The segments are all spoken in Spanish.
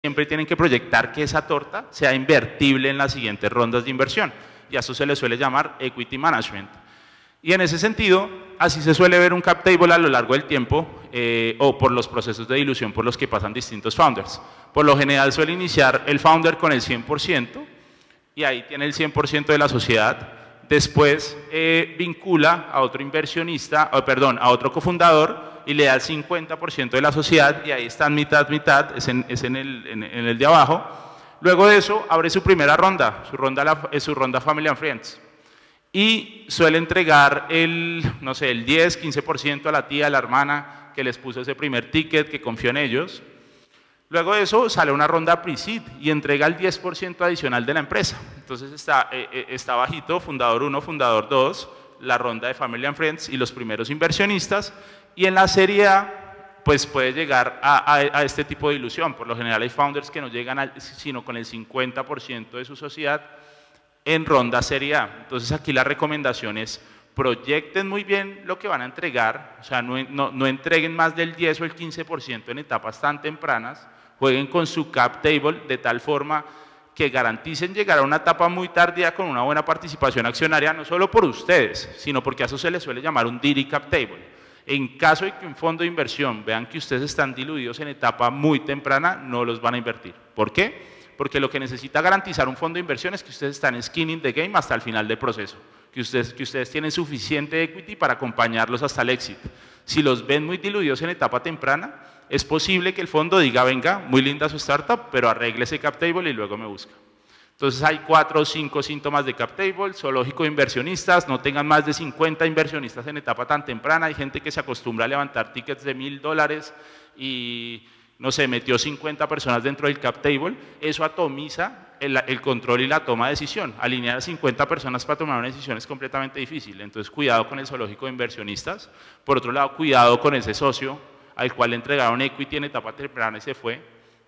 siempre tienen que proyectar que esa torta sea invertible en las siguientes rondas de inversión. Y a eso se le suele llamar equity management. Y en ese sentido, así se suele ver un cap table a lo largo del tiempo o por los procesos de dilución por los que pasan distintos founders. Por lo general suele iniciar el founder con el 100% y ahí tiene el 100% de la sociedad. Después vincula a otro inversionista, a otro cofundador y le da el 50% de la sociedad y ahí están mitad, mitad, es en el de abajo. Luego de eso abre su primera ronda, su ronda Family and Friends. Y suele entregar no sé, el 10, 15% a la tía, a la hermana que les puso ese primer ticket, que confió en ellos. Luego de eso sale una ronda pre-seed y entrega el 10% adicional de la empresa. Entonces está bajito, fundador 1, fundador 2, la ronda de Family and Friends y los primeros inversionistas. Y en la serie A, pues puede llegar a este tipo de dilución. Por lo general hay founders que no llegan sino con el 50% de su sociedad en ronda serie A. Entonces aquí la recomendación es proyecten muy bien lo que van a entregar, o sea, no entreguen más del 10 o el 15% en etapas tan tempranas, jueguen con su cap table de tal forma que garanticen llegar a una etapa muy tardía con una buena participación accionaria, no solo por ustedes, sino porque a eso se les suele llamar un DIRI cap table. En caso de que un fondo de inversión vean que ustedes están diluidos en etapa muy temprana, no los van a invertir. ¿Por qué? Porque lo que necesita garantizar un fondo de inversión es que ustedes están skinning the game hasta el final del proceso, que ustedes tienen suficiente equity para acompañarlos hasta el éxito. Si los ven muy diluidos en etapa temprana, es posible que el fondo diga, venga, muy linda su startup, pero arregle ese cap table y luego me busca. Entonces hay 4 o 5 síntomas de cap table, zoológico de inversionistas, no tengan más de 50 inversionistas en etapa tan temprana, hay gente que se acostumbra a levantar tickets de $1000 y no sé, metió 50 personas dentro del cap table, eso atomiza el control y la toma de decisión. Alinear a 50 personas para tomar una decisión es completamente difícil, entonces cuidado con el zoológico de inversionistas. Por otro lado, cuidado con ese socio al cual le entregaron equity en etapa temprana y se fue,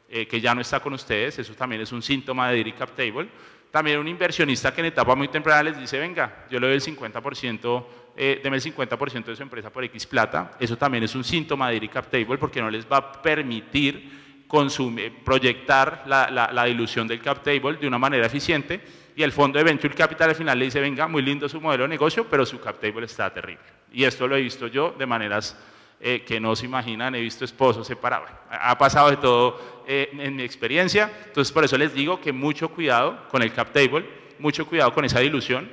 que ya no está con ustedes, eso también es un síntoma de DIRI cap table. También un inversionista que en etapa muy temprana les dice, venga, yo le doy el 50%, deme el 50% de su empresa por X plata, eso también es un síntoma de DIRI cap table porque no les va a permitir proyectar la dilución del cap table de una manera eficiente y el fondo de Venture Capital al final le dice, venga, muy lindo su modelo de negocio, pero su cap table está terrible. Y esto lo he visto yo de maneras que no se imaginan, he visto esposos separados, ha pasado de todo en mi experiencia, entonces por eso les digo que mucho cuidado con el cap table, mucho cuidado con esa dilución.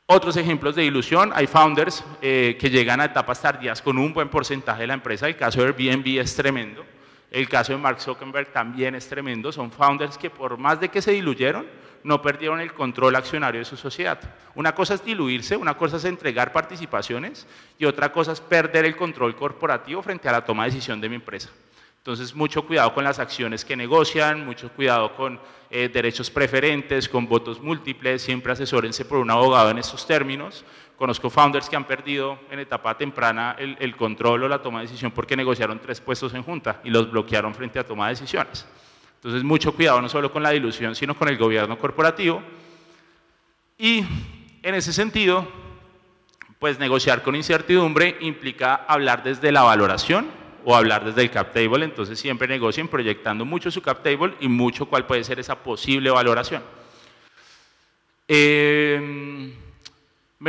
Otros ejemplos de dilusión, hay founders que llegan a etapas tardías con un buen porcentaje de la empresa, el caso de Airbnb es tremendo, el caso de Mark Zuckerberg también es tremendo, son founders que por más de que se diluyeron, no perdieron el control accionario de su sociedad. Una cosa es diluirse, una cosa es entregar participaciones y otra cosa es perder el control corporativo frente a la toma de decisión de mi empresa. Entonces, mucho cuidado con las acciones que negocian, mucho cuidado con derechos preferentes, con votos múltiples, siempre asesórense por un abogado en estos términos. Conozco founders que han perdido en etapa temprana el control o la toma de decisión porque negociaron 3 puestos en junta y los bloquearon frente a toma de decisiones. Entonces, mucho cuidado no solo con la dilución, sino con el gobierno corporativo. Y en ese sentido, pues negociar con incertidumbre implica hablar desde la valoración o hablar desde el cap table, entonces siempre negocien proyectando mucho su cap table y mucho cuál puede ser esa posible valoración. Me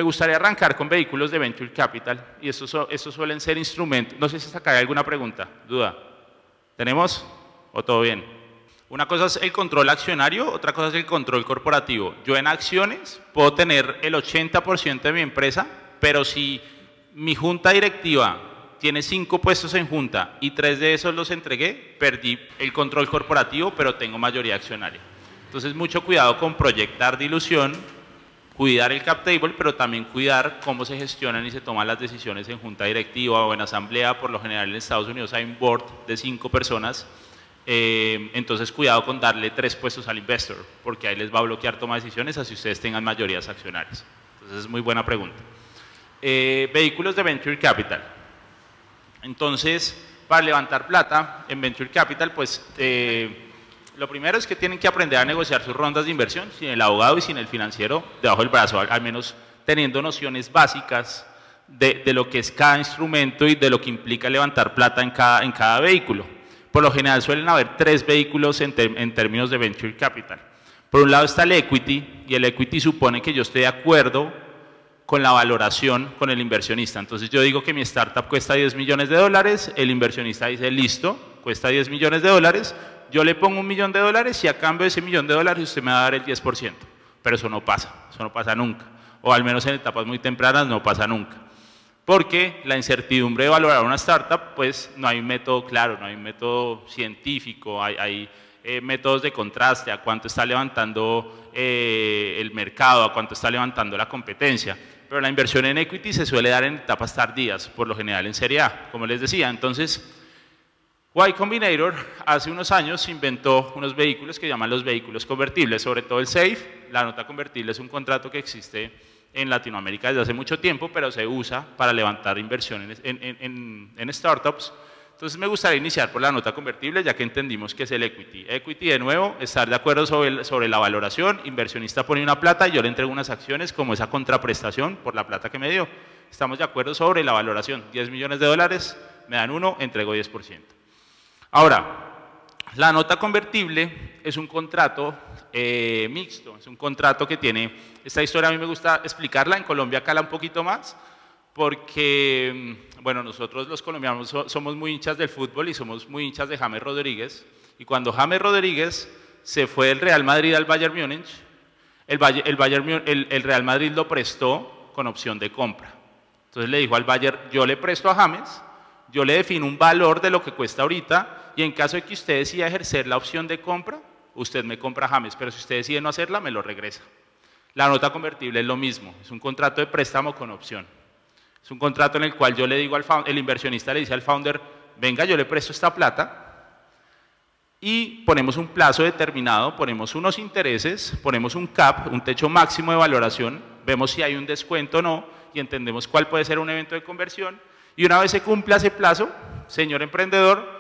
gustaría arrancar con vehículos de Venture Capital y estos suelen ser instrumentos, no sé si acá hay alguna pregunta, duda. ¿Tenemos? ¿O todo bien? Una cosa es el control accionario, otra cosa es el control corporativo. Yo en acciones puedo tener el 80% de mi empresa, pero si mi junta directiva tiene 5 puestos en junta y 3 de esos los entregué, perdí el control corporativo, pero tengo mayoría accionaria. Entonces, mucho cuidado con proyectar dilución, cuidar el cap table, pero también cuidar cómo se gestionan y se toman las decisiones en junta directiva o en asamblea. Por lo general en Estados Unidos hay un board de 5 personas, entonces cuidado con darle 3 puestos al investor, porque ahí les va a bloquear toma de decisiones así ustedes tengan mayorías accionarias. Entonces es muy buena pregunta. Vehículos de Venture Capital. Entonces, para levantar plata en Venture Capital, pues lo primero es que tienen que aprender a negociar sus rondas de inversión sin el abogado y sin el financiero debajo del brazo, al menos teniendo nociones básicas de lo que es cada instrumento y de lo que implica levantar plata en cada vehículo. por lo general suelen haber tres vehículos en términos de venture capital. Por un lado está el equity, y el equity supone que yo estoy de acuerdo con la valoración con el inversionista. Entonces yo digo que mi startup cuesta 10 millones de dólares, el inversionista dice, listo, cuesta 10 millones de dólares, yo le pongo $1 millón y a cambio de ese $1 millón usted me va a dar el 10%. Pero eso no pasa nunca. O al menos en etapas muy tempranas no pasa nunca. Porque la incertidumbre de valorar una startup, pues no hay un método claro, no hay un método científico, hay métodos de contraste, a cuánto está levantando el mercado, a cuánto está levantando la competencia. Pero la inversión en equity se suele dar en etapas tardías, por lo general en Serie A, como les decía. Entonces, Y Combinator hace unos años inventó unos vehículos que llaman los vehículos convertibles, sobre todo el SAFE. La nota convertible es un contrato que existe en Latinoamérica desde hace mucho tiempo, pero se usa para levantar inversiones en startups. Entonces me gustaría iniciar por la nota convertible, ya que entendimos que es el equity. Equity, de nuevo, estar de acuerdo sobre la valoración, inversionista pone una plata y yo le entrego unas acciones como esa contraprestación por la plata que me dio. Estamos de acuerdo sobre la valoración, 10 millones de dólares, me dan 1, entrego 10%. Ahora, la nota convertible es un contrato mixto, es un contrato que tiene, esta historia a mí me gusta explicarla, en Colombia cala un poquito más, porque, bueno, nosotros los colombianos somos muy hinchas del fútbol y somos muy hinchas de James Rodríguez, y cuando James Rodríguez se fue del Real Madrid al Bayern Múnich, el Real Madrid lo prestó con opción de compra. Entonces le dijo al Bayern, yo le presto a James, yo le defino un valor de lo que cuesta ahorita, y en caso de que usted decida ejercer la opción de compra, usted me compra a James, pero si usted decide no hacerla, me lo regresa. La nota convertible es lo mismo, es un contrato de préstamo con opción. Es un contrato en el cual yo le digo el inversionista le dice al founder, venga, yo le presto esta plata, y ponemos un plazo determinado, ponemos unos intereses, ponemos un cap, un techo máximo de valoración, vemos si hay un descuento o no, y entendemos cuál puede ser un evento de conversión, y una vez se cumpla ese plazo, señor emprendedor,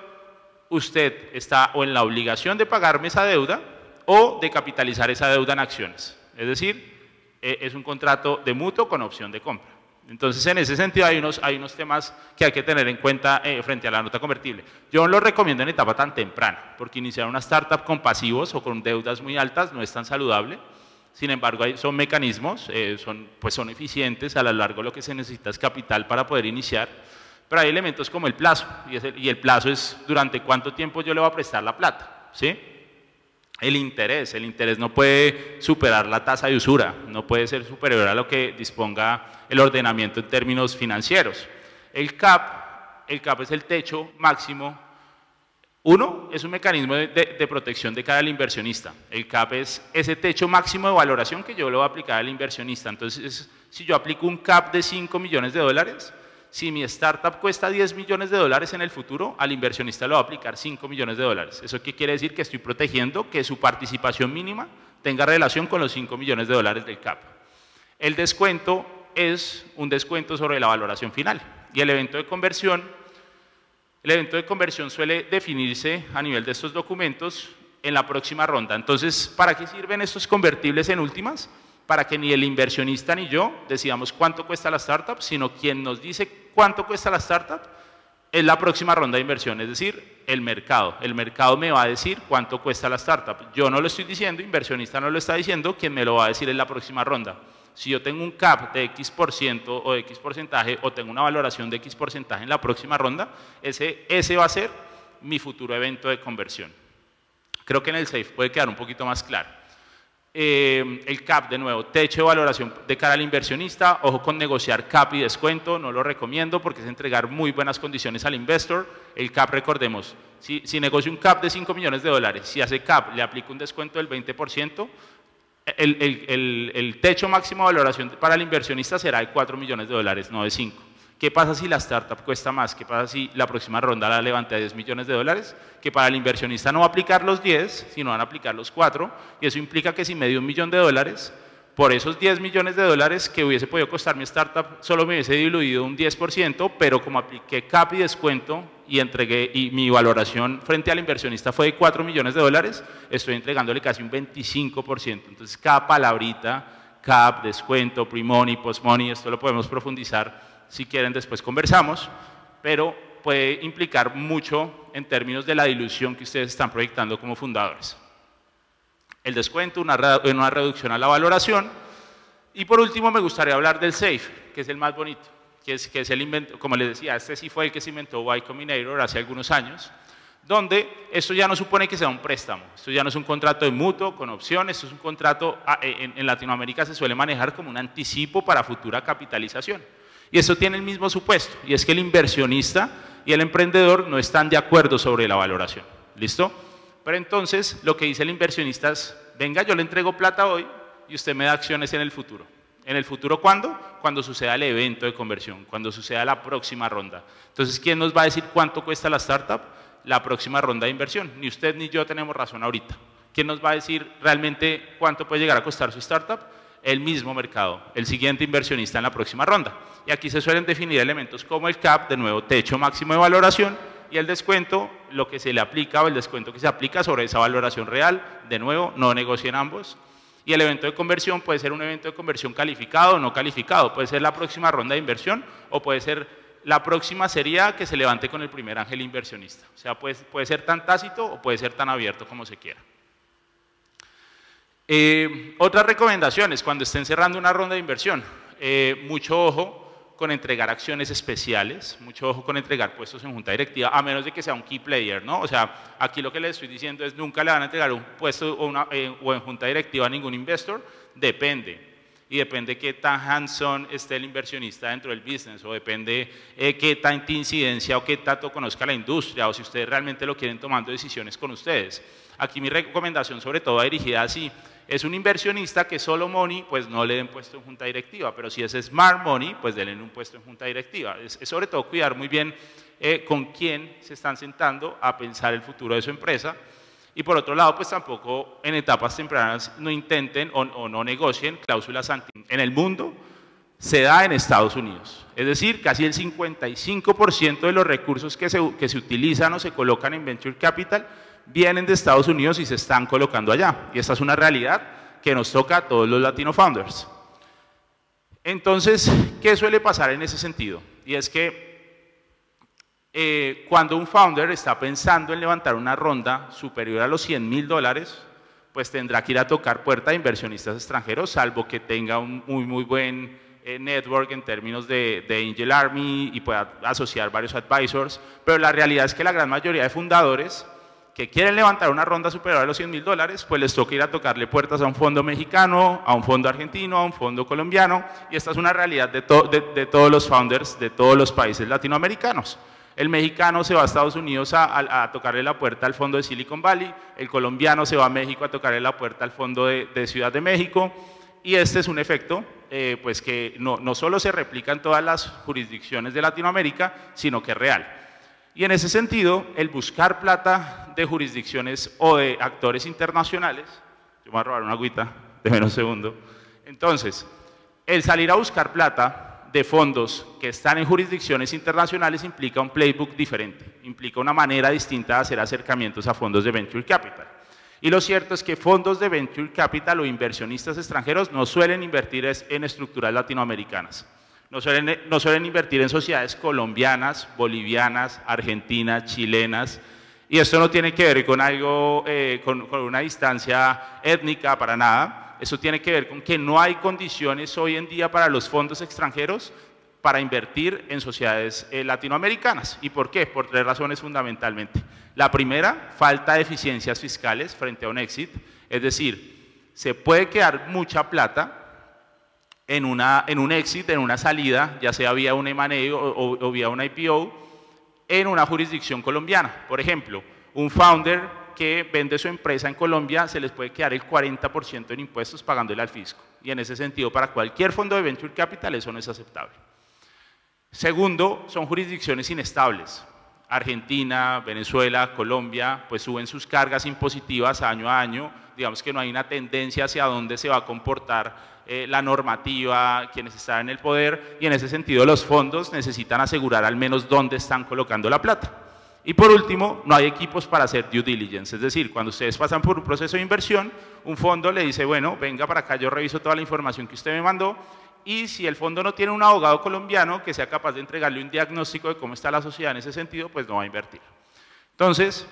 usted está o en la obligación de pagarme esa deuda o de capitalizar esa deuda en acciones. Es decir, es un contrato de mutuo con opción de compra. Entonces, en ese sentido, hay unos temas que hay que tener en cuenta frente a la nota convertible. Yo no lo recomiendo en etapa tan temprana, porque iniciar una startup con pasivos o con deudas muy altas no es tan saludable. Sin embargo, son mecanismos, son eficientes, a lo largo lo que se necesita es capital para poder iniciar, pero hay elementos como el plazo, y el plazo es durante cuánto tiempo yo le voy a prestar la plata, ¿sí? El interés no puede superar la tasa de usura, no puede ser superior a lo que disponga el ordenamiento en términos financieros. El CAP es el techo máximo. Uno, es un mecanismo de protección de cara al inversionista. El CAP es ese techo máximo de valoración que yo le voy a aplicar al inversionista. Entonces, si yo aplico un CAP de 5 millones de dólares, si mi startup cuesta 10 millones de dólares en el futuro, al inversionista le va a aplicar 5 millones de dólares. ¿Eso qué quiere decir? Que estoy protegiendo que su participación mínima tenga relación con los 5 millones de dólares del CAP. El descuento es un descuento sobre la valoración final. Y el evento de conversión suele definirse a nivel de estos documentos en la próxima ronda. Entonces, ¿para qué sirven estos convertibles en últimas? Para que ni el inversionista ni yo decidamos cuánto cuesta la startup, sino quien nos dice cuánto cuesta la startup es la próxima ronda de inversión, es decir, el mercado. El mercado me va a decir cuánto cuesta la startup. Yo no lo estoy diciendo, inversionista no lo está diciendo, quien me lo va a decir es la próxima ronda. Si yo tengo un CAP de X% o de X porcentaje, o tengo una valoración de X porcentaje en la próxima ronda, ese va a ser mi futuro evento de conversión. Creo que en el SAFE puede quedar un poquito más claro. El CAP, de nuevo, techo de valoración de cara al inversionista, ojo con negociar CAP y descuento, no lo recomiendo porque es entregar muy buenas condiciones al investor. El CAP, recordemos, si negocio un CAP de 5 millones de dólares, si hace CAP, le aplico un descuento del 20%, el techo máximo de valoración para el inversionista será de 4 millones de dólares, no de 5. ¿Qué pasa si la startup cuesta más? ¿Qué pasa si la próxima ronda la levanta a 10 millones de dólares? Que para el inversionista no va a aplicar los 10, sino van a aplicar los 4, y eso implica que si me dio $1 millón, por esos 10 millones de dólares que hubiese podido costar mi startup, solo me hubiese diluido un 10%, pero como apliqué CAP y descuento y mi valoración frente al inversionista fue de 4 millones de dólares, estoy entregándole casi un 25%. Entonces, cada palabrita, CAP, descuento, pre-money, post-money, esto lo podemos profundizar si quieren, después conversamos, pero puede implicar mucho en términos de la dilución que ustedes están proyectando como fundadores. El descuento, una reducción a la valoración. Y por último me gustaría hablar del SAFE, que es el más bonito, que es el invento, como les decía, este sí fue el que se inventó Y Combinator hace algunos años, donde esto ya no supone que sea un préstamo, esto ya no es un contrato de mutuo con opción, esto es un contrato, en Latinoamérica se suele manejar como un anticipo para futura capitalización. Y eso tiene el mismo supuesto, y es que el inversionista y el emprendedor no están de acuerdo sobre la valoración. ¿Listo? Pero entonces lo que dice el inversionista es, venga, yo le entrego plata hoy y usted me da acciones en el futuro. ¿En el futuro cuándo? Cuando suceda el evento de conversión, cuando suceda la próxima ronda. Entonces, ¿quién nos va a decir cuánto cuesta la startup? La próxima ronda de inversión. Ni usted ni yo tenemos razón ahorita. ¿Quién nos va a decir realmente cuánto puede llegar a costar su startup? El mismo mercado, el siguiente inversionista en la próxima ronda. Y aquí se suelen definir elementos como el CAP, de nuevo, techo máximo de valoración, y el descuento, lo que se le aplica o el descuento que se aplica sobre esa valoración real, de nuevo, no negocien ambos. Y el evento de conversión puede ser un evento de conversión calificado o no calificado, puede ser la próxima ronda de inversión o puede ser la próxima serie A que se levante con el primer ángel inversionista. O sea, puede ser tan tácito o puede ser tan abierto como se quiera. Otras recomendaciones cuando estén cerrando una ronda de inversión, mucho ojo con entregar acciones especiales, mucho ojo con entregar puestos en junta directiva, a menos de que sea un key player, ¿no? O sea, aquí lo que les estoy diciendo es nunca le van a entregar un puesto o en junta directiva a ningún investor, depende. Y depende qué tan hands-on esté el inversionista dentro del business, o depende qué tanta incidencia o qué tanto conozca la industria, o si ustedes realmente lo quieren tomando decisiones con ustedes. Aquí mi recomendación sobre todo va dirigida así. Es un inversionista que solo money, pues no le den puesto en junta directiva, pero si es smart money, pues denle un puesto en junta directiva. Es sobre todo cuidar muy bien con quién se están sentando a pensar el futuro de su empresa. Y por otro lado, pues tampoco en etapas tempranas no intenten o no negocien cláusulas anti. En el mundo se da en Estados Unidos. Es decir, casi el 55% de los recursos que se utilizan o se colocan en Venture Capital vienen de Estados Unidos y se están colocando allá. Y esta es una realidad que nos toca a todos los Latino Founders. Entonces, ¿qué suele pasar en ese sentido? Y es que cuando un founder está pensando en levantar una ronda superior a los $100.000, pues tendrá que ir a tocar puerta de inversionistas extranjeros, salvo que tenga un muy buen network en términos de Angel Army y pueda asociar varios advisors. Pero la realidad es que la gran mayoría de fundadores que quieren levantar una ronda superior a los $100.000, pues les toca ir a tocarle puertas a un fondo mexicano, a un fondo argentino, a un fondo colombiano, y esta es una realidad de todos los founders de todos los países latinoamericanos. El mexicano se va a Estados Unidos a tocarle la puerta al fondo de Silicon Valley, el colombiano se va a México a tocarle la puerta al fondo de Ciudad de México, y este es un efecto pues que no solo se replica en todas las jurisdicciones de Latinoamérica, sino que es real. Y en ese sentido, el buscar plata de jurisdicciones o de actores internacionales, yo me voy a robar una agüita, déjenme un segundo. Entonces, el salir a buscar plata de fondos que están en jurisdicciones internacionales implica un playbook diferente, implica una manera distinta de hacer acercamientos a fondos de Venture Capital. Y lo cierto es que fondos de Venture Capital o inversionistas extranjeros no suelen invertir en estructuras latinoamericanas. No suelen invertir en sociedades colombianas, bolivianas, argentinas, chilenas, y esto no tiene que ver con algo, con una distancia étnica para nada. Eso tiene que ver con que no hay condiciones hoy en día para los fondos extranjeros para invertir en sociedades latinoamericanas. ¿Y por qué? Por 3 razones fundamentalmente. La primera, falta de eficiencias fiscales frente a un exit, es decir, se puede quedar mucha plata en un exit, en una salida, ya sea vía un M&A o vía una IPO, en una jurisdicción colombiana. Por ejemplo, un founder que vende su empresa en Colombia se les puede quedar el 40% en impuestos pagándole al fisco. Y en ese sentido, para cualquier fondo de Venture Capital eso no es aceptable. Segundo, son jurisdicciones inestables. Argentina, Venezuela, Colombia, pues suben sus cargas impositivas año a año. Digamos que no hay una tendencia hacia dónde se va a comportar la normativa, quienes están en el poder, y en ese sentido los fondos necesitan asegurar al menos dónde están colocando la plata. Y por último, no hay equipos para hacer due diligence, es decir, cuando ustedes pasan por un proceso de inversión, un fondo le dice, bueno, venga para acá, yo reviso toda la información que usted me mandó, y si el fondo no tiene un abogado colombiano que sea capaz de entregarle un diagnóstico de cómo está la sociedad en ese sentido, pues no va a invertir. Entonces,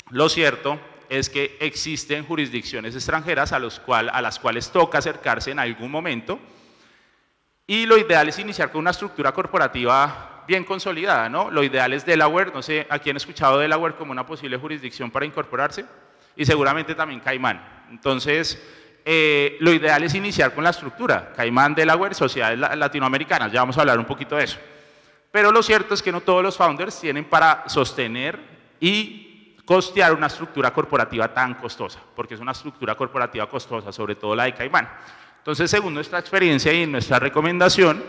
lo cierto es que existen jurisdicciones extranjeras a las cuales toca acercarse en algún momento, y lo ideal es iniciar con una estructura corporativa bien consolidada, ¿no? Lo ideal es Delaware, no sé, ¿a quién ha escuchado Delaware como una posible jurisdicción para incorporarse? Y seguramente también Caimán. Entonces, lo ideal es iniciar con la estructura, Caimán, Delaware, sociedades latinoamericanas, ya vamos a hablar un poquito de eso. Pero lo cierto es que no todos los founders tienen para sostener y costear una estructura corporativa tan costosa, porque es una estructura corporativa costosa, sobre todo la de Caimán. Entonces, según nuestra experiencia y nuestra recomendación,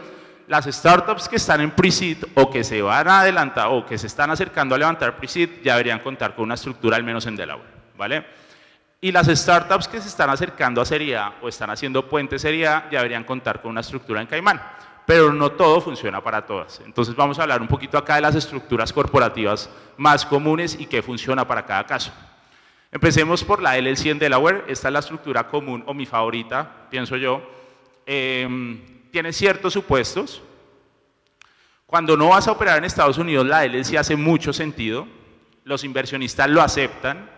las startups que están en pre-seed o que se van a adelantar o que se están acercando a levantar pre-seed ya deberían contar con una estructura al menos en Delaware, ¿vale? Y las startups que se están acercando a Serie A o están haciendo puente Serie A ya deberían contar con una estructura en Caimán, pero no todo funciona para todas. Entonces vamos a hablar un poquito acá de las estructuras corporativas más comunes y qué funciona para cada caso. Empecemos por la LLC en Delaware. Esta es la estructura común o mi favorita, pienso yo. Tiene ciertos supuestos. Cuando no vas a operar en Estados Unidos, la LLC hace mucho sentido. Los inversionistas lo aceptan.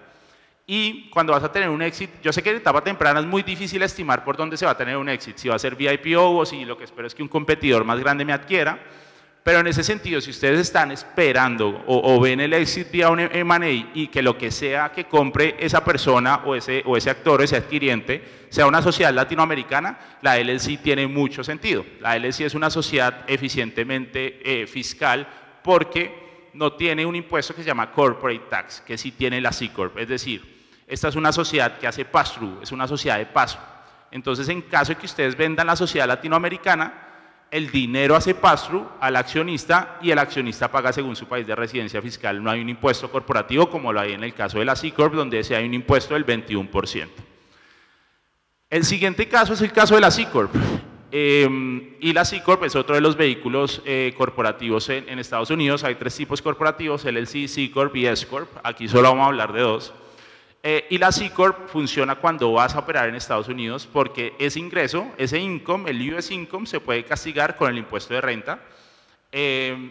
Y cuando vas a tener un exit, yo sé que en etapa temprana es muy difícil estimar por dónde se va a tener un exit, si va a ser VIPO o si lo que espero es que un competidor más grande me adquiera, pero en ese sentido, si ustedes están esperando o ven el exit vía un M&A y que lo que sea que compre esa persona o ese actor o ese adquiriente sea una sociedad latinoamericana, la LLC tiene mucho sentido. La LLC es una sociedad eficientemente fiscal porque no tiene un impuesto que se llama Corporate Tax, que sí tiene la C Corp, es decir, esta es una sociedad que hace pass-through, es una sociedad de paso. Entonces, en caso de que ustedes vendan la sociedad latinoamericana, el dinero hace pass-through al accionista y el accionista paga según su país de residencia fiscal. No hay un impuesto corporativo como lo hay en el caso de la C Corp, donde sí hay un impuesto del 21%. El siguiente caso es el caso de la C Corp. Y la C Corp es otro de los vehículos corporativos en Estados Unidos. Hay tres tipos corporativos, LLC, C Corp y S Corp. Aquí solo vamos a hablar de dos. Y la C Corp funciona cuando vas a operar en Estados Unidos porque ese ingreso, ese income, el US income, se puede castigar con el impuesto de renta.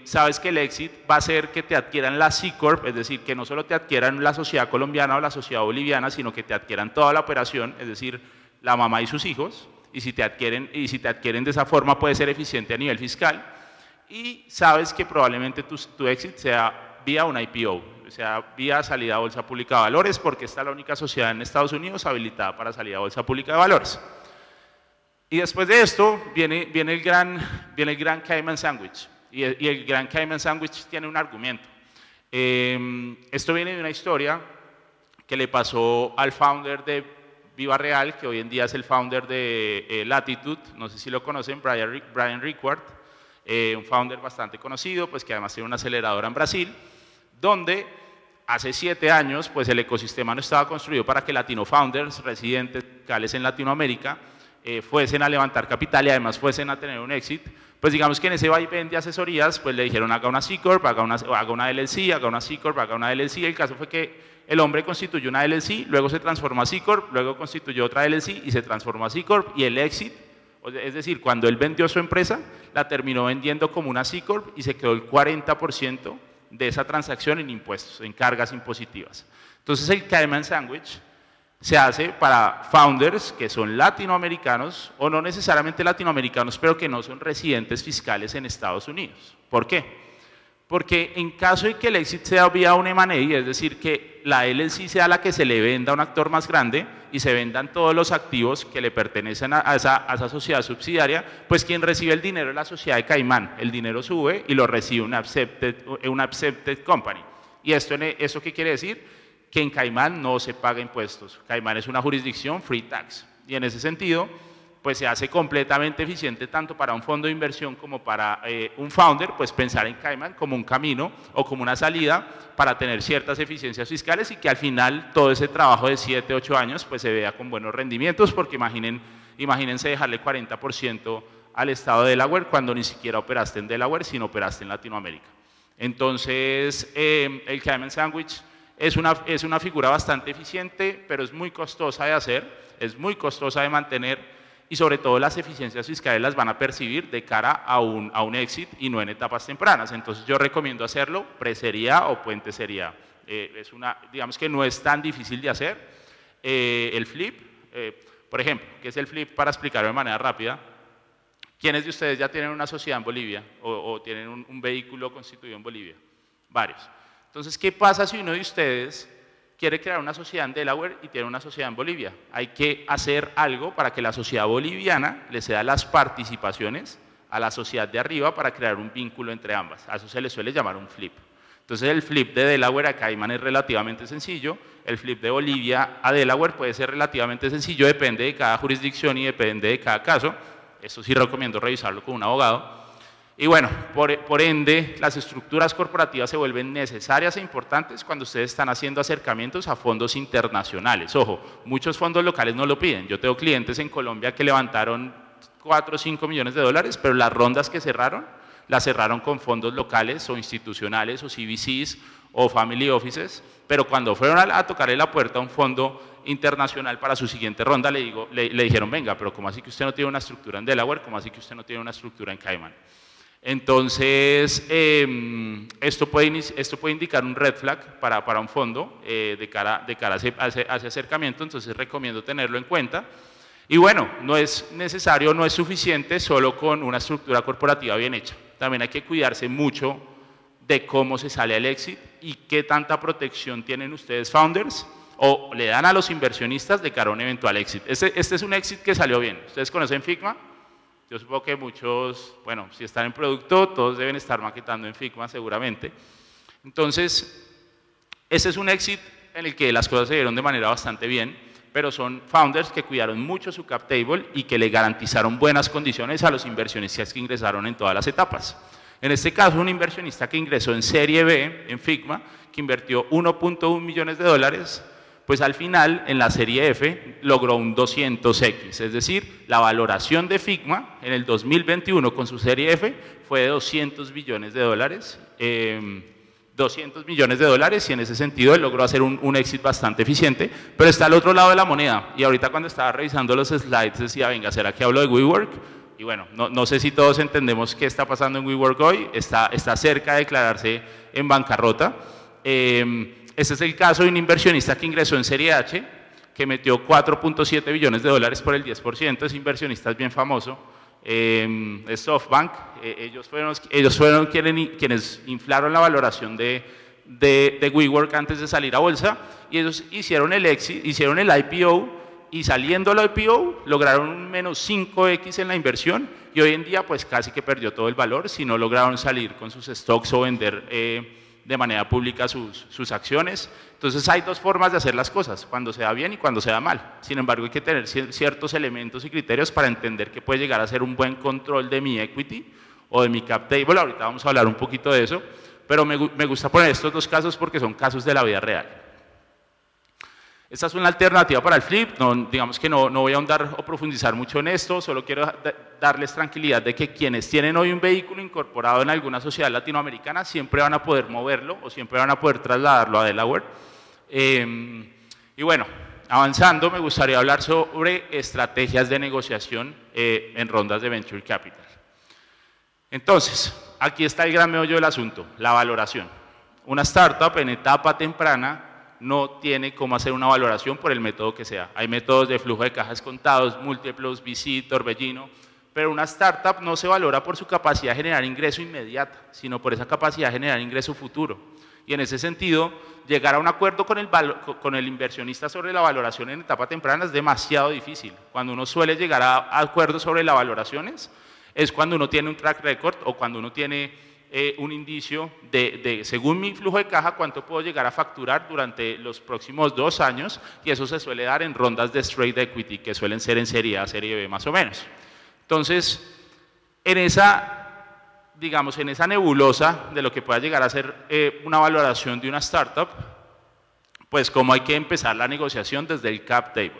Sabes que el exit va a ser que te adquieran la C Corp, es decir, que no solo te adquieran la sociedad colombiana o la sociedad boliviana, sino que te adquieran toda la operación, es decir, la mamá y sus hijos, y si te adquieren de esa forma puede ser eficiente a nivel fiscal, y sabes que probablemente tu exit sea vía un IPO, o sea, vía salida a bolsa pública de valores, porque esta es la única sociedad en Estados Unidos habilitada para salida a bolsa pública de valores. Y después de esto viene el gran Cayman Sandwich, y el gran Cayman Sandwich tiene un argumento. Esto viene de una historia que le pasó al founder de Viva Real, que hoy en día es el founder de Latitude, no sé si lo conocen, Brian Rickwart, un founder bastante conocido, pues que además tiene una aceleradora en Brasil, donde hace 7 años pues el ecosistema no estaba construido para que latino founders residentes fiscales en Latinoamérica fuesen a levantar capital y además fuesen a tener un exit. Pues digamos que en ese vaivén de asesorías pues le dijeron haga una C Corp, haga una LLC, haga una C Corp, haga una LLC. El caso fue que el hombre constituyó una LLC, luego se transformó a C Corp, luego constituyó otra LLC y se transformó a C Corp, y el exit, es decir, cuando él vendió su empresa, la terminó vendiendo como una C Corp y se quedó el 40% de esa transacción en impuestos, en cargas impositivas. Entonces el Cayman Sandwich se hace para founders que son latinoamericanos o no necesariamente latinoamericanos, pero que no son residentes fiscales en Estados Unidos. ¿Por qué? Porque en caso de que el exit sea vía un M&A, es decir, que la LLC sea la que se le venda a un actor más grande y se vendan todos los activos que le pertenecen a esa sociedad subsidiaria, pues quien recibe el dinero es la sociedad de Caimán. El dinero sube y lo recibe una accepted company. ¿Y esto qué quiere decir? Que en Caimán no se paga impuestos. Caimán es una jurisdicción free tax. Y en ese sentido, pues se hace completamente eficiente tanto para un fondo de inversión como para un founder, pues pensar en Cayman como un camino o como una salida para tener ciertas eficiencias fiscales y que al final todo ese trabajo de 7, 8 años pues se vea con buenos rendimientos, porque imagínense dejarle 40% al estado de Delaware cuando ni siquiera operaste en Delaware, sino operaste en Latinoamérica. Entonces, el Cayman Sandwich es una figura bastante eficiente, pero es muy costosa de hacer, es muy costosa de mantener, y sobre todo las eficiencias fiscales las van a percibir de cara a un exit y no en etapas tempranas. Entonces yo recomiendo hacerlo pre-Serie A o puente Serie A. Digamos que no es tan difícil de hacer. El flip, por ejemplo, ¿qué es el flip? Para explicarlo de manera rápida. ¿Quiénes de ustedes ya tienen una sociedad en Bolivia o tienen un vehículo constituido en Bolivia? Varios. Entonces, ¿qué pasa si uno de ustedes quiere crear una sociedad en Delaware y tiene una sociedad en Bolivia? Hay que hacer algo para que la sociedad boliviana le ceda las participaciones a la sociedad de arriba para crear un vínculo entre ambas. A eso se le suele llamar un flip. Entonces, el flip de Delaware a Cayman es relativamente sencillo. El flip de Bolivia a Delaware puede ser relativamente sencillo, depende de cada jurisdicción y depende de cada caso. Eso sí recomiendo revisarlo con un abogado. Y bueno, por ende, las estructuras corporativas se vuelven necesarias e importantes cuando ustedes están haciendo acercamientos a fondos internacionales. Ojo, muchos fondos locales no lo piden. Yo tengo clientes en Colombia que levantaron 4 o 5 millones de dólares, pero las rondas que cerraron, las cerraron con fondos locales o institucionales o CVCs o family offices, pero cuando fueron a tocarle la puerta a un fondo internacional para su siguiente ronda, le dijeron, venga, pero ¿cómo así que usted no tiene una estructura en Delaware? ¿Cómo así que usted no tiene una estructura en Cayman? Entonces, esto puede indicar un red flag para un fondo de cara a ese acercamiento, entonces recomiendo tenerlo en cuenta. Y bueno, no es necesario, no es suficiente solo con una estructura corporativa bien hecha. También hay que cuidarse mucho de cómo se sale al exit y qué tanta protección tienen ustedes, founders, o le dan a los inversionistas de cara a un eventual exit. Este es un exit que salió bien. ¿Ustedes conocen Figma? Yo supongo que muchos, bueno, si están en producto, todos deben estar maquetando en Figma seguramente. Entonces, ese es un exit en el que las cosas se dieron de manera bastante bien, pero son founders que cuidaron mucho su cap table y que le garantizaron buenas condiciones a los inversionistas que ingresaron en todas las etapas. En este caso, un inversionista que ingresó en Serie B, en Figma, que invirtió 1.1 millones de dólares, pues al final, en la Serie F, logró un 200X, es decir, la valoración de Figma en el 2021 con su Serie F fue de 200 billones de dólares, 200 millones de dólares, y en ese sentido él logró hacer un exit bastante eficiente, pero está al otro lado de la moneda, y ahorita cuando estaba revisando los slides decía, venga, ¿será que hablo de WeWork? Y bueno, no sé si todos entendemos qué está pasando en WeWork hoy, está cerca de declararse en bancarrota. Este es el caso de un inversionista que ingresó en Serie H, que metió 4.7 billones de dólares por el 10%, ese inversionista es bien famoso, es SoftBank. Ellos fueron quienes inflaron la valoración de WeWork antes de salir a bolsa, y ellos hicieron el exit, hicieron el IPO, y saliendo al IPO lograron un menos 5X en la inversión, y hoy en día pues casi que perdió todo el valor si no lograron salir con sus stocks o vender de manera pública sus acciones. Entonces hay dos formas de hacer las cosas, cuando se da bien y cuando se da mal. Sin embargo, hay que tener ciertos elementos y criterios para entender que puede llegar a ser un buen control de mi equity o de mi cap table. Ahorita vamos a hablar un poquito de eso, pero me gusta poner estos dos casos porque son casos de la vida real. Esta es una alternativa para el flip, digamos que no voy a ahondar o profundizar mucho en esto, solo quiero darles tranquilidad de que quienes tienen hoy un vehículo incorporado en alguna sociedad latinoamericana siempre van a poder moverlo o siempre van a poder trasladarlo a Delaware. Y bueno, avanzando, me gustaría hablar sobre estrategias de negociación en rondas de Venture Capital. Entonces, aquí está el gran meollo del asunto, la valoración. Una startup en etapa temprana no tiene cómo hacer una valoración por el método que sea. Hay métodos de flujo de cajas contados, múltiplos, VC, torbellino, pero una startup no se valora por su capacidad de generar ingreso inmediato, sino por esa capacidad de generar ingreso futuro. Y en ese sentido, llegar a un acuerdo con el inversionista sobre la valoración en etapa temprana es demasiado difícil. Cuando uno suele llegar a acuerdos sobre las valoraciones, es cuando uno tiene un track record o cuando uno tiene un indicio de, según mi flujo de caja, cuánto puedo llegar a facturar durante los próximos 2 años, y eso se suele dar en rondas de straight equity, que suelen ser en Serie A, Serie B más o menos. Entonces, en esa nebulosa de lo que pueda llegar a ser una valoración de una startup, pues cómo hay que empezar la negociación desde el cap table.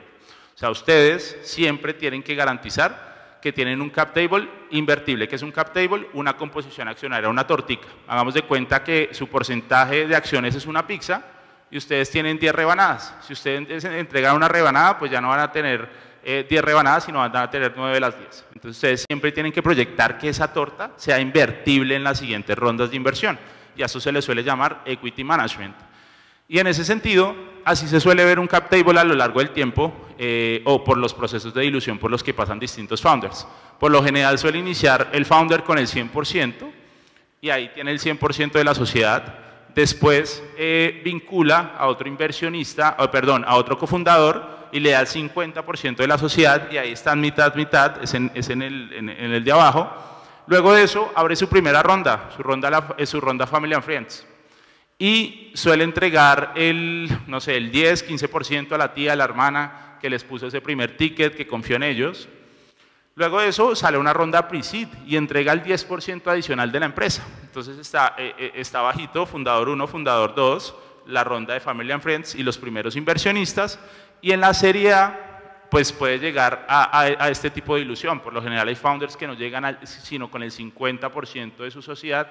O sea, ustedes siempre tienen que garantizar que tienen un cap table invertible. ¿Qué es un cap table? Una composición accionaria, una tortica. Hagamos de cuenta que su porcentaje de acciones es una pizza y ustedes tienen 10 rebanadas. Si ustedes entregan una rebanada, pues ya no van a tener 10 rebanadas, sino van a tener 9 de las 10. Entonces ustedes siempre tienen que proyectar que esa torta sea invertible en las siguientes rondas de inversión, y a eso se le suele llamar equity management. Y en ese sentido, así se suele ver un cap table a lo largo del tiempo o por los procesos de dilución por los que pasan distintos founders. Por lo general suele iniciar el founder con el 100% y ahí tiene el 100% de la sociedad. Después vincula a otro inversionista, a otro cofundador y le da el 50% de la sociedad y ahí están mitad, mitad, es en el de abajo. Luego de eso abre su primera ronda, su ronda Family and Friends. Y suele entregar no sé, el 10, 15% a la tía, a la hermana que les puso ese primer ticket, que confió en ellos. Luego de eso sale una ronda pre-seed y entrega el 10% adicional de la empresa. Entonces está bajito, fundador 1, fundador 2, la ronda de Family and Friends y los primeros inversionistas. Y en la serie A, pues puede llegar a este tipo de dilución. Por lo general hay founders que no llegan sino con el 50% de su sociedad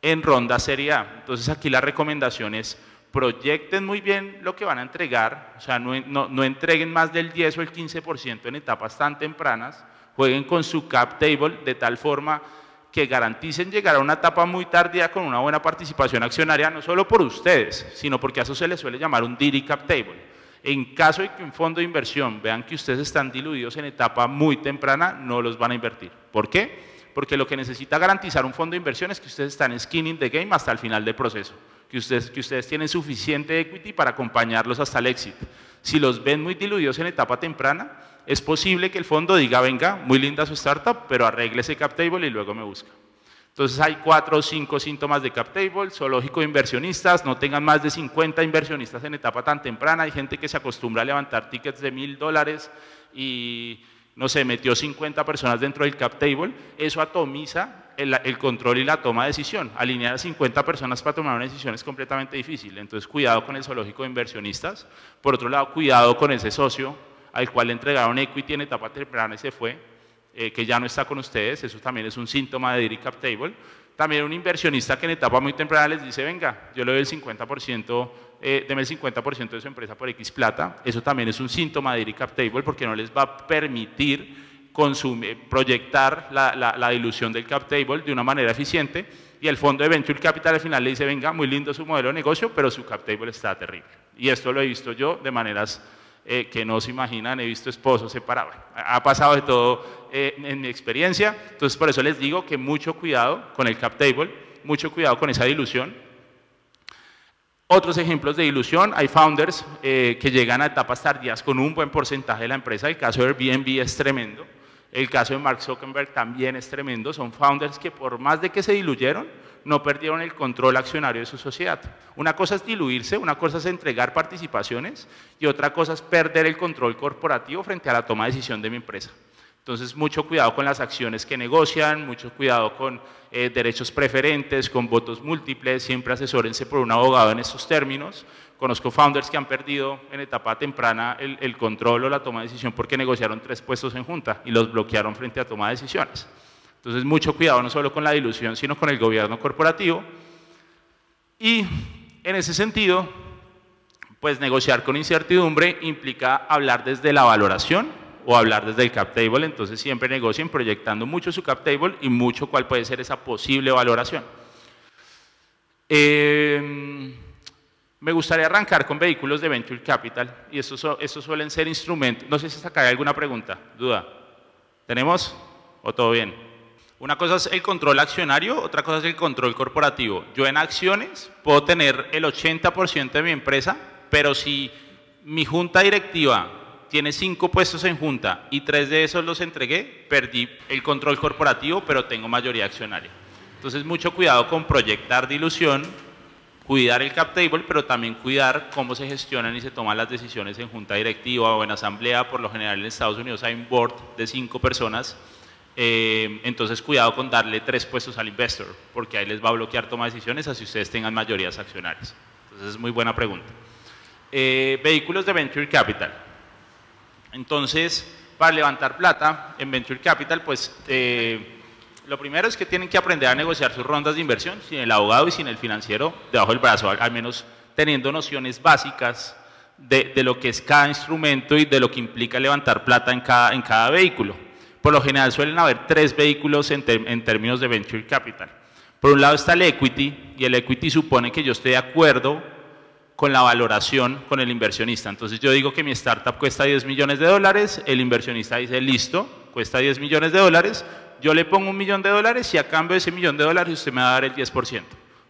en ronda serie A. Entonces aquí la recomendación es proyecten muy bien lo que van a entregar, o sea, no entreguen más del 10 o el 15% en etapas tan tempranas, jueguen con su cap table de tal forma que garanticen llegar a una etapa muy tardía con una buena participación accionaria, no solo por ustedes, sino porque a eso se les suele llamar un DD cap table. En caso de que un fondo de inversión vean que ustedes están diluidos en etapa muy temprana, no los van a invertir. ¿Por qué? Porque lo que necesita garantizar un fondo de inversión es que ustedes están skin in the game hasta el final del proceso, que ustedes tienen suficiente equity para acompañarlos hasta el éxito. Si los ven muy diluidos en etapa temprana, es posible que el fondo diga, venga, muy linda su startup, pero arregle ese cap table y luego me busca. Entonces hay 4 o 5 síntomas de cap table, zoológico de inversionistas, no tengan más de 50 inversionistas en etapa tan temprana, hay gente que se acostumbra a levantar tickets de $1000 y no sé, metió 50 personas dentro del cap table, eso atomiza el control y la toma de decisión. Alinear a 50 personas para tomar una decisión es completamente difícil, entonces cuidado con el zoológico de inversionistas. Por otro lado, cuidado con ese socio al cual le entregaron equity en etapa temprana y se fue, que ya no está con ustedes, eso también es un síntoma de DD cap table. También un inversionista que en etapa muy temprana les dice, venga, yo le doy el 50%, deme el 50% de su empresa por X plata, eso también es un síntoma de DD cap table porque no les va a permitir proyectar la dilución del cap table de una manera eficiente y el fondo de Venture Capital al final le dice, venga, muy lindo su modelo de negocio, pero su cap table está terrible. Y esto lo he visto yo de maneras que no se imaginan, he visto esposos separados. Ha pasado de todo en mi experiencia, entonces por eso les digo que mucho cuidado con el cap table, mucho cuidado con esa dilución. Otros ejemplos de dilución, hay founders que llegan a etapas tardías con un buen porcentaje de la empresa, el caso de Airbnb es tremendo, el caso de Mark Zuckerberg también es tremendo, son founders que por más de que se diluyeron, no perdieron el control accionario de su sociedad. Una cosa es diluirse, una cosa es entregar participaciones y otra cosa es perder el control corporativo frente a la toma de decisión de mi empresa. Entonces, mucho cuidado con las acciones que negocian, mucho cuidado con derechos preferentes, con votos múltiples, siempre asesórense por un abogado en estos términos. Conozco founders que han perdido en etapa temprana el control o la toma de decisión porque negociaron 3 puestos en junta y los bloquearon frente a toma de decisiones. Entonces, mucho cuidado no solo con la dilución, sino con el gobierno corporativo. Y en ese sentido, pues negociar con incertidumbre implica hablar desde la valoración o hablar desde el cap table, entonces siempre negocien proyectando mucho su cap table y mucho cuál puede ser esa posible valoración. Me gustaría arrancar con vehículos de Venture Capital y estos suelen ser instrumentos, no sé si hasta acá hay alguna pregunta, duda. ¿Tenemos? ¿O todo bien? Una cosa es el control accionario, otra cosa es el control corporativo. Yo en acciones puedo tener el 80% de mi empresa, pero si mi junta directiva tiene 5 puestos en junta y 3 de esos los entregué, perdí el control corporativo, pero tengo mayoría accionaria. Entonces, mucho cuidado con proyectar dilución, cuidar el cap table, pero también cuidar cómo se gestionan y se toman las decisiones en junta directiva o en asamblea. Por lo general en Estados Unidos hay un board de 5 personas, entonces cuidado con darle 3 puestos al investor, porque ahí les va a bloquear toma de decisiones así ustedes tengan mayorías accionarias. Entonces es muy buena pregunta. Vehículos de Venture Capital. Entonces, para levantar plata en Venture Capital, pues lo primero es que tienen que aprender a negociar sus rondas de inversión sin el abogado y sin el financiero debajo del brazo, al menos teniendo nociones básicas de lo que es cada instrumento y de lo que implica levantar plata en cada vehículo. Por lo general suelen haber 3 vehículos en términos de Venture Capital. Por un lado está el equity, y el equity supone que yo estoy de acuerdo con la valoración con el inversionista. Entonces yo digo que mi startup cuesta 10 millones de dólares, el inversionista dice, listo, cuesta 10 millones de dólares, yo le pongo $1 millón y a cambio de ese $1 millón usted me va a dar el 10%.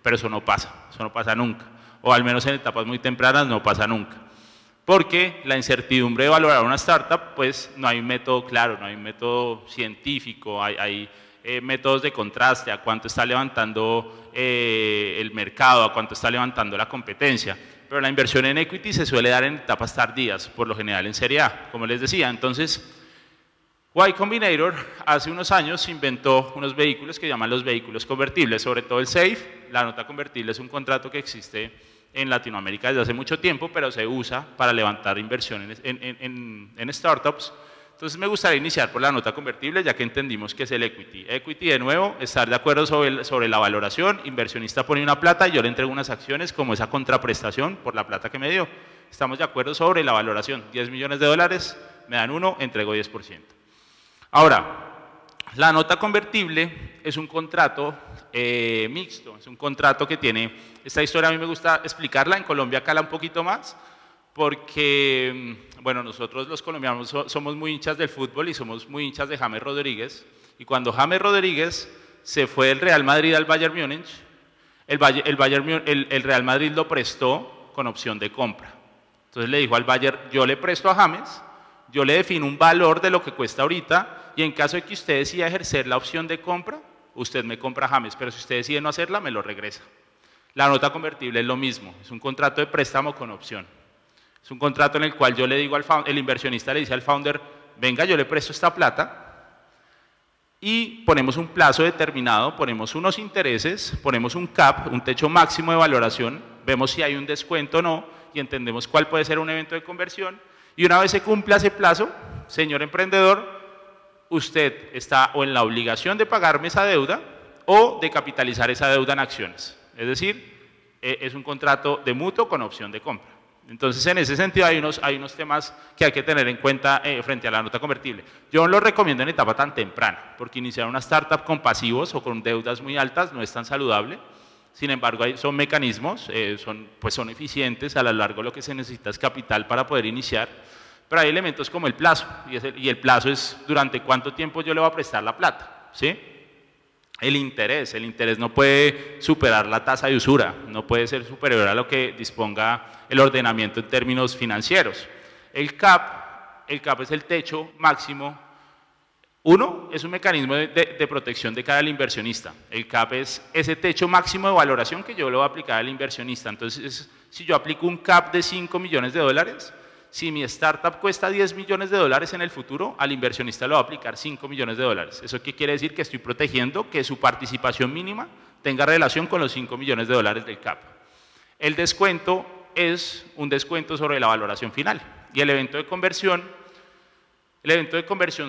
Pero eso no pasa nunca. O al menos en etapas muy tempranas no pasa nunca. Porque la incertidumbre de valorar una startup, pues no hay un método claro, no hay un método científico, hay métodos de contraste, a cuánto está levantando el mercado, a cuánto está levantando la competencia. Pero la inversión en equity se suele dar en etapas tardías, por lo general en Serie A, como les decía. Entonces, Y Combinator hace unos años inventó unos vehículos que llaman los vehículos convertibles, sobre todo el SAFE. La nota convertible es un contrato que existe en Latinoamérica desde hace mucho tiempo, pero se usa para levantar inversiones en startups. Entonces me gustaría iniciar por la nota convertible, ya que entendimos que es el equity. Equity, de nuevo, estar de acuerdo sobre la valoración, inversionista pone una plata y yo le entrego unas acciones como esa contraprestación por la plata que me dio. Estamos de acuerdo sobre la valoración, 10 millones de dólares, me dan 1, entrego 10%. Ahora, la nota convertible es un contrato mixto, es un contrato que tiene, esta historia a mí me gusta explicarla, en Colombia cala un poquito más, porque, bueno, nosotros los colombianos somos muy hinchas del fútbol y somos muy hinchas de James Rodríguez, y cuando James Rodríguez se fue del Real Madrid al Bayern Múnich, el Real Madrid lo prestó con opción de compra. Entonces le dijo al Bayern, yo le presto a James, yo le defino un valor de lo que cuesta ahorita, y en caso de que usted decida ejercer la opción de compra, usted me compra James, pero si usted decide no hacerla, me lo regresa. La nota convertible es lo mismo, es un contrato de préstamo con opción. Es un contrato en el cual yo le digo el inversionista le dice al founder, venga, yo le presto esta plata, y ponemos un plazo determinado, ponemos unos intereses, ponemos un cap, un techo máximo de valoración, vemos si hay un descuento o no, y entendemos cuál puede ser un evento de conversión, y una vez se cumpla ese plazo, señor emprendedor, usted está o en la obligación de pagarme esa deuda o de capitalizar esa deuda en acciones. Es decir, es un contrato de mutuo con opción de compra. Entonces, en ese sentido, hay unos temas que hay que tener en cuenta frente a la nota convertible. Yo no lo recomiendo en etapa tan temprana, porque iniciar una startup con pasivos o con deudas muy altas no es tan saludable. Sin embargo, son mecanismos, son eficientes, a lo largo lo que se necesita es capital para poder iniciar. Pero hay elementos como el plazo, y el plazo es durante cuánto tiempo yo le voy a prestar la plata, ¿sí? El interés no puede superar la tasa de usura, no puede ser superior a lo que disponga el ordenamiento en términos financieros. El CAP es el techo máximo. Uno, es un mecanismo de protección de cara al inversionista. El CAP es ese techo máximo de valoración que yo le voy a aplicar al inversionista. Entonces, si yo aplico un CAP de 5 millones de dólares, si mi startup cuesta 10 millones de dólares en el futuro, al inversionista le va a aplicar 5 millones de dólares. ¿Eso qué quiere decir? Que estoy protegiendo que su participación mínima tenga relación con los 5 millones de dólares del CAP. El descuento es un descuento sobre la valoración final. Y el evento de conversión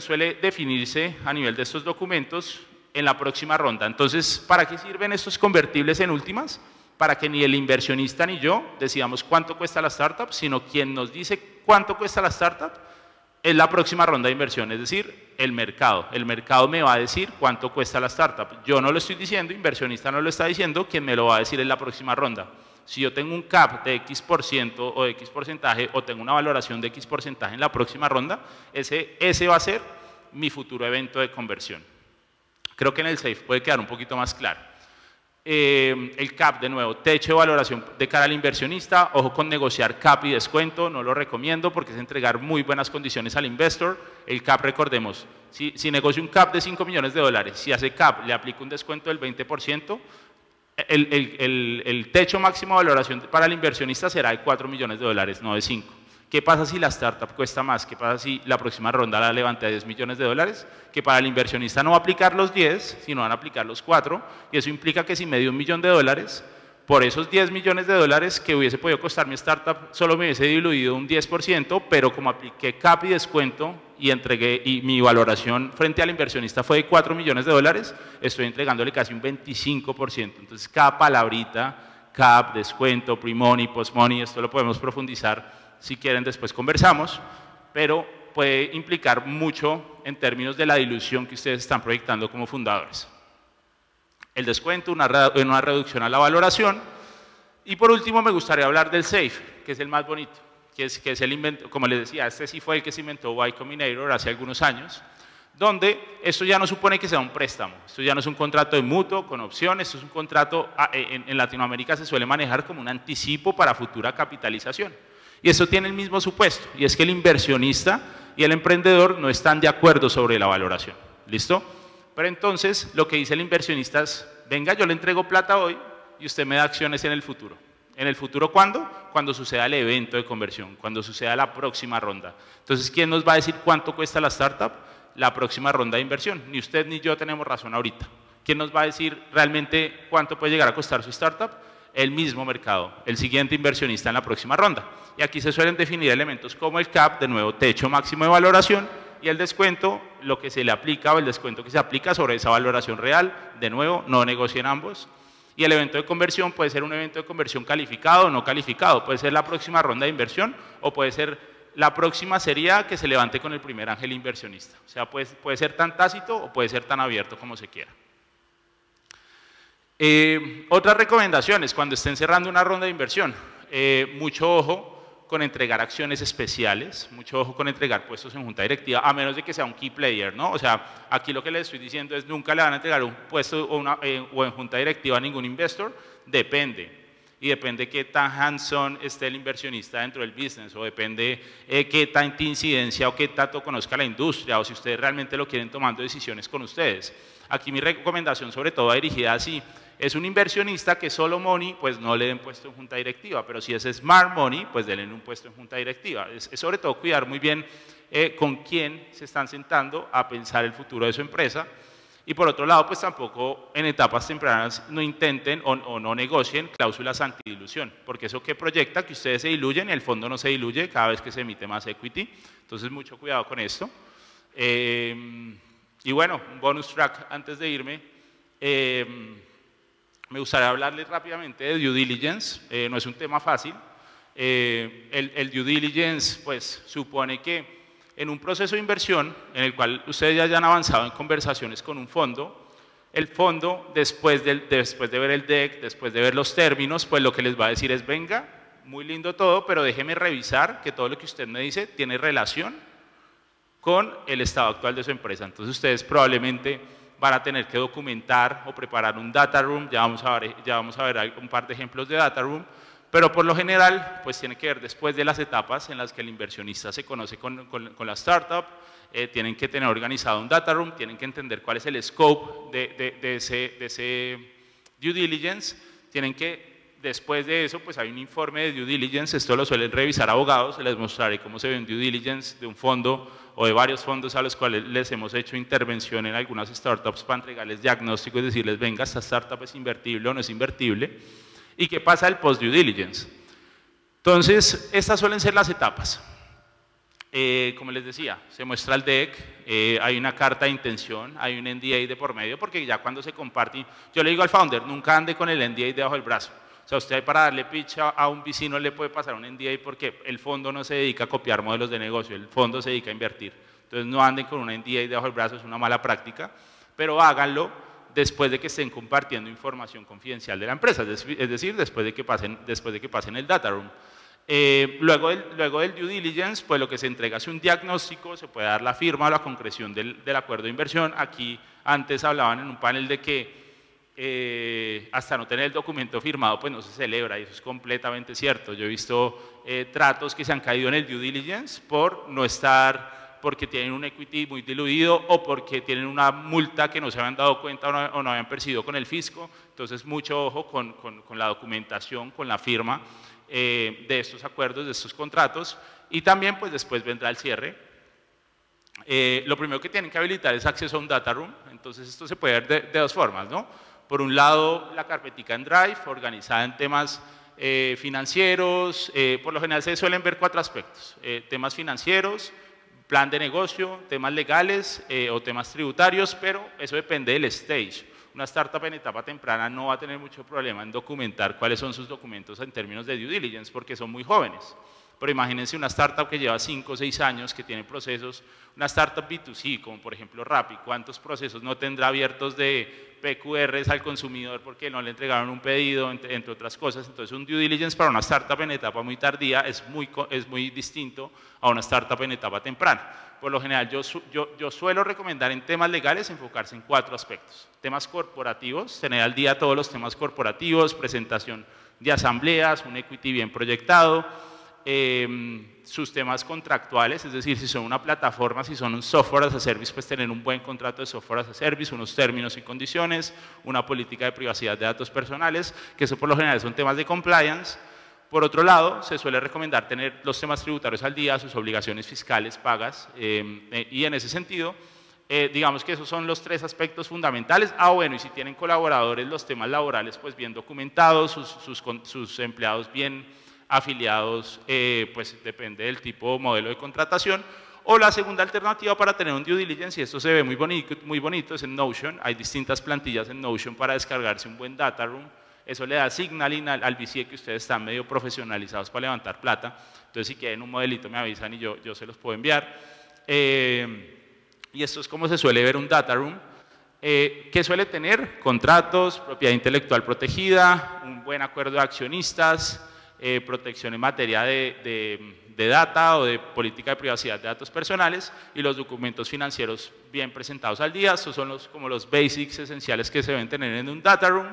suele definirse a nivel de estos documentos en la próxima ronda. Entonces, ¿para qué sirven estos convertibles en últimas? Para que ni el inversionista ni yo decidamos cuánto cuesta la startup, sino quien nos dice cuánto cuesta la startup es la próxima ronda de inversión, es decir, el mercado. El mercado me va a decir cuánto cuesta la startup. Yo no lo estoy diciendo, inversionista no lo está diciendo, quien me lo va a decir es la próxima ronda. Si yo tengo un CAP de X% o de X porcentaje o tengo una valoración de X porcentaje en la próxima ronda, ese va a ser mi futuro evento de conversión. Creo que en el SAFE puede quedar un poquito más claro. El CAP, de nuevo, techo de valoración de cara al inversionista, ojo con negociar CAP y descuento, no lo recomiendo porque es entregar muy buenas condiciones al investor. El CAP, recordemos, si negocio un CAP de 5 millones de dólares, si hace CAP le aplico un descuento del 20%, el techo máximo de valoración para el inversionista será de 4 millones de dólares, no de 5. ¿Qué pasa si la startup cuesta más? ¿Qué pasa si la próxima ronda la levanta a 10 millones de dólares? Que para el inversionista no va a aplicar los 10, sino van a aplicar los 4, y eso implica que si me dio $1 millón, por esos 10 millones de dólares que hubiese podido costar mi startup, solo me hubiese diluido un 10%, pero como apliqué CAP y descuento y mi valoración frente al inversionista fue de 4 millones de dólares, estoy entregándole casi un 25%. Entonces, cada palabrita, CAP, descuento, pre-money, post-money, esto lo podemos profundizar. Si quieren, después conversamos, pero puede implicar mucho en términos de la dilución que ustedes están proyectando como fundadores. El descuento, una reducción a la valoración, Y por último me gustaría hablar del SAFE, que es el más bonito, que es el invento, como les decía, este sí fue el que se inventó Y Combinator hace algunos años, donde esto ya no supone que sea un préstamo, esto ya no es un contrato de mutuo con opciones, esto es un contrato, en Latinoamérica se suele manejar como un anticipo para futura capitalización. Y esto tiene el mismo supuesto, y es que el inversionista y el emprendedor no están de acuerdo sobre la valoración, ¿listo? Pero entonces lo que dice el inversionista es, venga, yo le entrego plata hoy y usted me da acciones en el futuro. ¿En el futuro cuándo? Cuando suceda el evento de conversión, cuando suceda la próxima ronda. Entonces, ¿quién nos va a decir cuánto cuesta la startup? La próxima ronda de inversión. Ni usted ni yo tenemos razón ahorita. ¿Quién nos va a decir realmente cuánto puede llegar a costar su startup? El mismo mercado, el siguiente inversionista en la próxima ronda. Y aquí se suelen definir elementos como el CAP, de nuevo, techo máximo de valoración, y el descuento, lo que se le aplica o el descuento que se aplica sobre esa valoración real, de nuevo, no negocien ambos. Y el evento de conversión puede ser un evento de conversión calificado o no calificado, puede ser la próxima ronda de inversión o puede ser la próxima serie A que se levante con el primer ángel inversionista. O sea, puede ser tan tácito o puede ser tan abierto como se quiera. Otras recomendaciones cuando estén cerrando una ronda de inversión, mucho ojo con entregar acciones especiales, mucho ojo con entregar puestos en junta directiva, a menos de que sea un key player, ¿no? O sea, aquí lo que les estoy diciendo es nunca le van a entregar un puesto o en junta directiva a ningún investor, depende. Y depende qué tan hands-on esté el inversionista dentro del business, o depende qué tanta incidencia o qué tanto conozca la industria, o si ustedes realmente lo quieren tomando decisiones con ustedes. Aquí mi recomendación sobre todo va dirigida así. Es un inversionista que solo money, pues no le den puesto en junta directiva, pero si es smart money, pues denle un puesto en junta directiva. Es sobre todo cuidar muy bien con quién se están sentando a pensar el futuro de su empresa. Y por otro lado, pues tampoco en etapas tempranas no intenten o no negocien cláusulas antidilución, porque eso que proyecta que ustedes se diluyen y el fondo no se diluye cada vez que se emite más equity. Entonces, mucho cuidado con esto. Y bueno, un bonus track antes de irme. Me gustaría hablarles rápidamente de due diligence, no es un tema fácil. El due diligence pues supone que en un proceso de inversión en el cual ustedes ya hayan avanzado en conversaciones con un fondo, el fondo después de ver el deck, después de ver los términos, pues lo que les va a decir es venga, muy lindo todo, pero déjeme revisar que todo lo que usted me dice tiene relación con el estado actual de su empresa. Entonces ustedes probablemente van a tener que documentar o preparar un data room, ya vamos a ver un par de ejemplos de data room, pero por lo general, pues tiene que ver después de las etapas en las que el inversionista se conoce con la startup, tienen que tener organizado un data room, tienen que entender cuál es el scope de ese due diligence, tienen que, después de eso, pues hay un informe de due diligence, esto lo suelen revisar abogados, les mostraré cómo se ve un due diligence de un fondo o de varios fondos a los cuales les hemos hecho intervención en algunas startups para entregarles diagnóstico y decirles, venga, esta startup es invertible o no es invertible, y qué pasa el post due diligence. Entonces, estas suelen ser las etapas. Como les decía, se muestra el deck, hay una carta de intención, hay un NDA de por medio, porque ya cuando se comparte, yo le digo al founder, nunca ande con el NDA debajo del brazo. O sea, usted para darle pitch a un vecino le puede pasar un NDA porque el fondo no se dedica a copiar modelos de negocio, el fondo se dedica a invertir. Entonces no anden con un NDA debajo del brazo, es una mala práctica, pero háganlo después de que estén compartiendo información confidencial de la empresa, es decir, después de que pasen el data room. Luego del due diligence, pues lo que se entrega es un diagnóstico, se puede dar la firma o la concreción del acuerdo de inversión. Aquí antes hablaban en un panel de que hasta no tener el documento firmado, pues no se celebra, y eso es completamente cierto. Yo he visto tratos que se han caído en el due diligence por no estar, porque tienen un equity muy diluido o porque tienen una multa que no se habían dado cuenta o no habían percibido con el fisco. Entonces, mucho ojo con la documentación, con la firma de estos acuerdos, de estos contratos, y también pues después vendrá el cierre. Lo primero que tienen que habilitar es acceso a un data room. Entonces esto se puede ver de dos formas, ¿no? Por un lado, la carpetica en Drive, organizada en temas financieros. Por lo general se suelen ver 4 aspectos: temas financieros, plan de negocio, temas legales o temas tributarios, pero eso depende del stage. Una startup en etapa temprana no va a tener mucho problema en documentar cuáles son sus documentos en términos de due diligence porque son muy jóvenes. pero imagínense una startup que lleva 5 o 6 años, que tiene procesos, una startup B2C, como por ejemplo Rappi, ¿cuántos procesos no tendrá abiertos de PQRs al consumidor porque no le entregaron un pedido, entre otras cosas? Entonces un due diligence para una startup en etapa muy tardía es muy distinto a una startup en etapa temprana. Por lo general yo suelo recomendar en temas legales enfocarse en 4 aspectos. Temas corporativos, tener al día todos los temas corporativos, presentación de asambleas, un equity bien proyectado, sus temas contractuales, es decir, si son una plataforma, si son un software as a service, pues tener un buen contrato de software as a service, unos términos y condiciones, una política de privacidad de datos personales, que eso por lo general son temas de compliance. Por otro lado, se suele recomendar tener los temas tributarios al día, sus obligaciones fiscales pagas, y en ese sentido, digamos que esos son los 3 aspectos fundamentales. Bueno, y si tienen colaboradores, los temas laborales pues bien documentados, sus empleados bien afiliados, pues depende del tipo o modelo de contratación. O la segunda alternativa para tener un due diligence, y esto se ve muy bonito, es en Notion. Hay distintas plantillas en Notion para descargarse un buen data room. Eso le da signaling al VC que ustedes están medio profesionalizados para levantar plata. Entonces, si quieren un modelito, me avisan y yo se los puedo enviar. Y esto es como se suele ver un data room. ¿Qué suele tener? Contratos, propiedad intelectual protegida, un buen acuerdo de accionistas, protección en materia de data o de política de privacidad de datos personales, y los documentos financieros bien presentados al día. Estos son como los basics esenciales que se deben tener en un data room.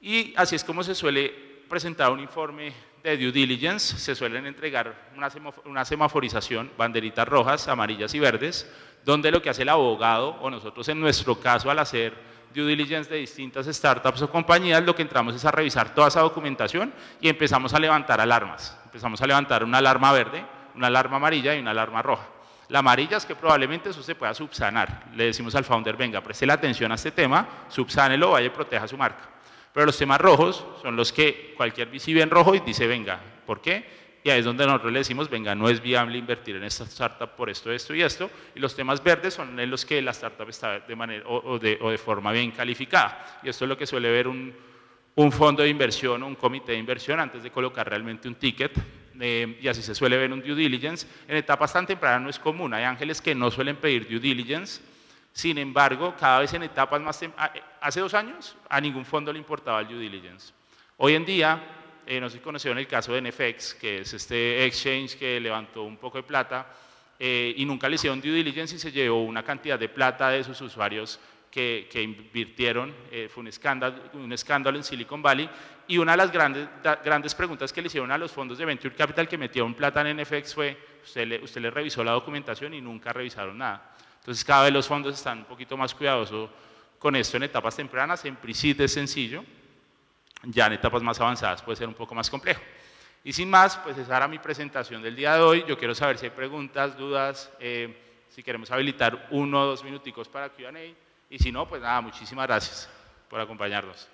Y así es como se suele presentar un informe de due diligence. Se suelen entregar una semaforización, banderitas rojas, amarillas y verdes, donde lo que hace el abogado, o nosotros en nuestro caso al hacer due diligence de distintas startups o compañías, lo que entramos es a revisar toda esa documentación y empezamos a levantar alarmas. Empezamos a levantar una alarma verde, una alarma amarilla y una alarma roja. La amarilla es que probablemente eso se pueda subsanar. Le decimos al founder, venga, preste la atención a este tema, subsánelo, vaya y proteja su marca. Pero los temas rojos son los que cualquier VC ve en rojo y dice, venga, ¿por qué? Y ahí es donde nosotros le decimos, venga, no es viable invertir en esta startup por esto, esto y esto. Y los temas verdes son en los que la startup está de manera o de forma bien calificada. Y esto es lo que suele ver un fondo de inversión o un comité de inversión antes de colocar realmente un ticket. Y así se suele ver un due diligence. En etapas tan tempranas no es común. Hay ángeles que no suelen pedir due diligence. Sin embargo, cada vez en etapas más tempranas, hace 2 años, a ningún fondo le importaba el due diligence. Hoy en día, no sé si conocieron el caso de NFX, que es este exchange que levantó un poco de plata y nunca le hicieron due diligence y se llevó una cantidad de plata de sus usuarios que invirtieron. Fue un escándalo en Silicon Valley, y una de las grandes preguntas que le hicieron a los fondos de Venture Capital que metieron plata en NFX fue, usted le revisó la documentación, y nunca revisaron nada. Entonces cada vez los fondos están un poquito más cuidadosos con esto en etapas tempranas. En pre-seed es sencillo, ya en etapas más avanzadas puede ser un poco más complejo. Y sin más, pues esa era mi presentación del día de hoy. Yo quiero saber si hay preguntas, dudas, si queremos habilitar 1 o 2 minuticos para Q&A, y si no, pues nada, muchísimas gracias por acompañarnos.